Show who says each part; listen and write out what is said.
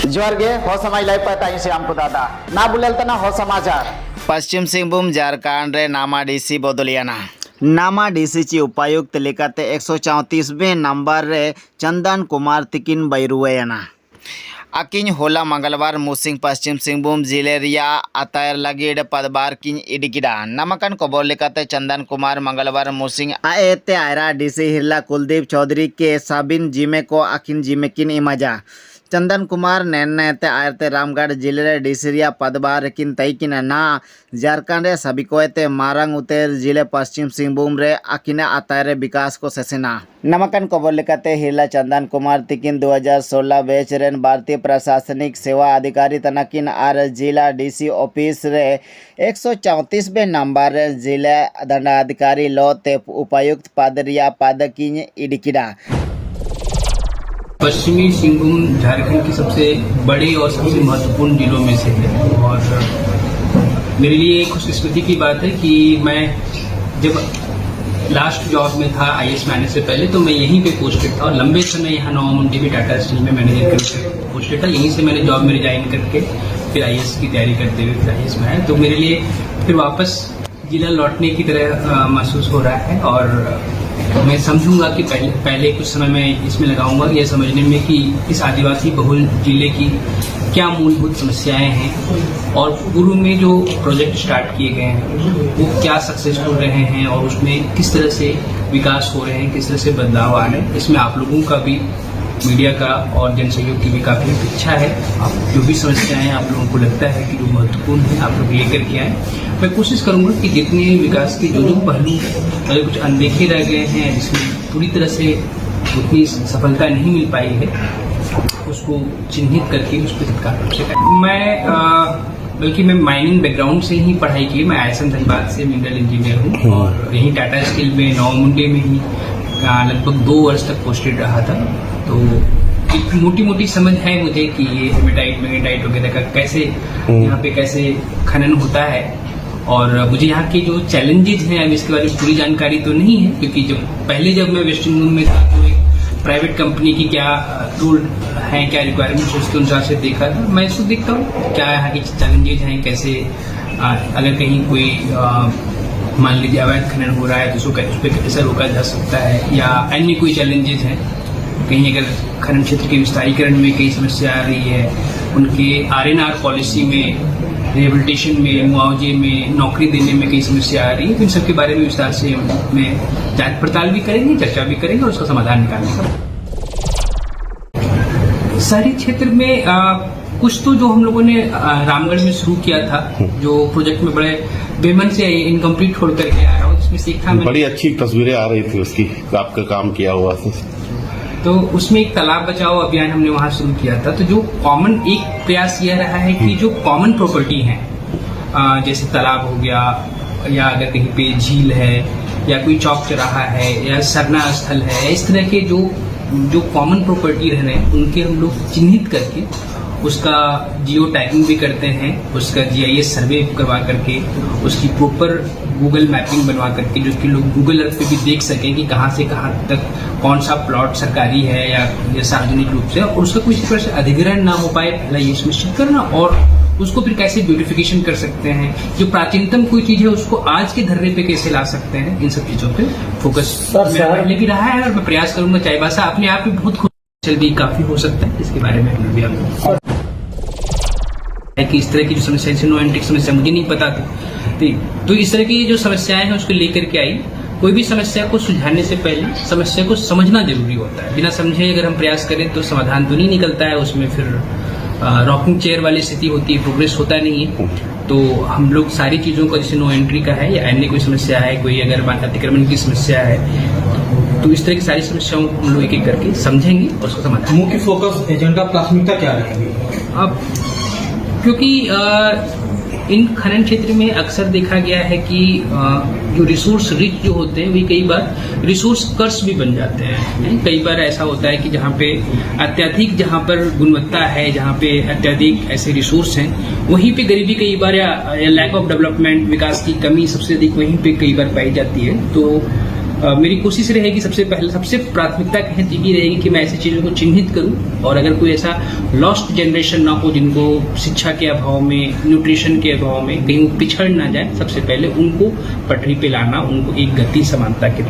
Speaker 1: जोर गे हो समय लाई पता से हमको दादा ना बुलेल तना हो समाचार
Speaker 2: पश्चिम सिंहभूम झारखंड रे नामा डीसी बदलियाना
Speaker 1: नामा डीसी ची उपायुक्त लेकाते 134वें नंबर रे चंदन कुमार तिकिन बैरुएना
Speaker 2: अकिन होला मंगलवार मुसिंग पश्चिम सिंहभूम जिले रिया अतायर लगिड पदबार किन इडिकिडा नमकन खबर लेकाते चंदन कुमार मंगलवार मुसिंग
Speaker 1: आएते आयरा डीसी हिरला कुलदीप चौधरी के साबिन जिमे को अकिन जिमे किन इमाजा चंदन कुमार नेते आयरते रामगढ़ जिले रे डीसीरिया पदबार किन तैकिन ना झारखंड रे सबिकोते मारंग उतेर जिले पश्चिम सिंहभूम रे अकिन अतायरे विकास को सेसेना नमकन खबर लेकाते हिरला चंदन कुमार तिकिन 2016 बैच रेन भारतीय प्रशासनिक सेवा अधिकारी तनकिन आर जिला डीसी ऑफिस रे 134वें नंबर रे जिला दंडाधिकारी लोते उपायुक्त पदरिया पदकिन इडिकिडा
Speaker 3: पश्चिमी सिंहभूम झारखंड की सबसे बड़े और सबसे महत्वपूर्ण जिलों में से है और मेरे लिए खुशकिस्मती की बात है कि मैं जब लास्ट जॉब में था आईएएस मैनेजर से पहले तो मैं यहीं पे पोस्टेड था और लंबे समय यहाँ नवामुंडी में टाटा स्टील में मैनेजर के पोस्टेड था। यहीं से मैंने जॉब में रिजाइन करके फिर आईएएस की तैयारी करते हुए फिर आईएएस में आया। तो मेरे लिए फिर वापस जिला लौटने की तरह महसूस हो रहा है और मैं समझूंगा कि पहले कुछ समय मैं इसमें लगाऊंगा यह समझने में कि इस आदिवासी बहुल जिले की क्या मूलभूत समस्याएं हैं और पूर्व में जो प्रोजेक्ट स्टार्ट किए गए हैं वो क्या सक्सेसफुल रहे हैं और उसमें किस तरह से विकास हो रहे हैं, किस तरह से बदलाव आ रहे हैं। इसमें आप लोगों का भी, मीडिया का और जन सहयोग की भी काफ़ी इच्छा है। आप जो भी समस्याएं आप लोगों को लगता है कि जो महत्वपूर्ण है आप लोग लेकर के आए। मैं कोशिश करूंगा कि जितने विकास के जो पहलू अगर कुछ अनदेखे रह गए हैं, जिसमें पूरी तरह से उतनी सफलता नहीं मिल पाई है, उसको चिन्हित करके उस पर तत्काल रूप से बल्कि मैं माइनिंग बैकग्राउंड से ही पढ़ाई की। मैं आईएसएम धनबाद से मिनरल इंजीनियर हूँ और यहीं टाटा स्टील में नवामुंडे में ही लगभग 2 वर्ष तक पोस्टेड रहा था। तो एक मोटी मोटी समझ है मुझे कि ये हेमेटाइट मैग्नेटाइट वगैरह का कैसे यहाँ पे कैसे खनन होता है और मुझे यहाँ के जो चैलेंजेज हैं अब इसके बारे में पूरी जानकारी तो नहीं है, क्योंकि जब मैं वेस्ट सिंहभूम में था तो एक प्राइवेट कंपनी की क्या रूल हैं, क्या रिक्वायरमेंट्स उसके अनुसार से देखा था। मैं इसको देखता हूँ क्या यहाँ के चैलेंजेज हैं, कैसे अगर कहीं कोई मान लीजिए अवैध खनन हो रहा है तो उसको उस पर कैसे रोका जा सकता है या अन्य कोई चैलेंजेज हैं। कहीं अगर खनन क्षेत्र के विस्तारीकरण में कई समस्या आ रही है, उनके आरएनआर पॉलिसी में, रिहेबिलिटेशन में, मुआवजे में, नौकरी देने में कई समस्या आ रही है, तो इन सब के बारे में विस्तार से में जांच पड़ताल भी करेंगे, चर्चा भी करेंगे और उसका समाधान निकालेंगे। शहरी क्षेत्र में कुछ तो जो हम लोगों ने रामगढ़ में शुरू किया था, जो प्रोजेक्ट में बड़े बेमन से इनकम्प्लीट छोड़ करके आ रहा हूँ, जिसमें सीखा बड़ी
Speaker 4: अच्छी तस्वीरें आ रही थी उसकी, आपका काम किया हुआ था।
Speaker 3: तो उसमें एक तालाब बचाओ अभियान हमने वहां शुरू किया था। तो जो कॉमन एक प्रयास यह रहा है कि जो कॉमन प्रॉपर्टी है, जैसे तालाब हो गया या अगर कहीं पे झील है या कोई चौक चौराहा है या सरना स्थल है, इस तरह के जो कॉमन प्रॉपर्टी रह रहे हैं उनके हम लोग चिन्हित करके उसका जियो टैगिंग भी करते हैं, उसका जीआईएस सर्वे करवा करके उसकी प्रॉपर गूगल मैपिंग बनवा करके जो कि लोग गूगल अर्थ पे भी देख सकें कि कहाँ से कहाँ तक कौन सा प्लॉट सरकारी है या सार्वजनिक रूप से, और उसका कोई तरह से अधिग्रहण ना हो पाए, पहला ये सुनिश्चित करना, और उसको फिर कैसे ब्यूटिफिकेशन कर सकते हैं, जो प्राचीनतम कोई चीज है उसको आज के धर्रे पे कैसे ला सकते हैं, इन सब चीजों पे फोकस पहले भी रहा है और मैं प्रयास करूंगा। चाहे भाषा अपने आप में बहुत खुद भी काफी हो सकता है, इसके बारे में भी आपको कि इस तरह की जो समस्या, जैसे नो एंट्री समस्या मुझे नहीं पता थी, तो इस तरह की जो समस्याएं हैं उसको लेकर के आई। कोई भी समस्या को सुलझाने से पहले समस्या को समझना जरूरी होता है। बिना समझे अगर हम प्रयास करें तो समाधान तो नहीं निकलता है, उसमें फिर रॉकिंग चेयर वाली स्थिति होती है, प्रोग्रेस होता नहीं है। तो हम लोग सारी चीजों को, जैसे नो एंट्री का है या अन्य कोई समस्या है, कोई अगर अतिक्रमण की समस्या है, तो इस तरह की सारी समस्याओं को हम लोग एक एक करके समझेंगे और उसका समाधान।
Speaker 5: मुख्य फोकस एजेंडा प्राथमिकता क्या रहेगी?
Speaker 3: अब क्योंकि इन खनन क्षेत्र में अक्सर देखा गया है कि जो रिसोर्स रिच जो होते हैं वे कई बार रिसोर्स कर्स भी बन जाते हैं। कई बार ऐसा होता है कि जहाँ पे अत्यधिक, जहाँ पर गुणवत्ता है, जहाँ पे अत्यधिक ऐसे रिसोर्स हैं, वहीं पे गरीबी कई बार या लैक ऑफ डेवलपमेंट, विकास की कमी सबसे अधिक वहीं पे कई बार पाई जाती है। तो मेरी कोशिश रहेगी सबसे प्राथमिकता कहती की रहेगी कि मैं ऐसी चीजों को चिन्हित करूं और अगर कोई ऐसा लॉस्ट जनरेशन ना हो जिनको शिक्षा के अभाव में, न्यूट्रिशन के अभाव में कहीं वो पिछड़ ना जाए, सबसे पहले उनको पटरी पे लाना, उनको एक गति समानता के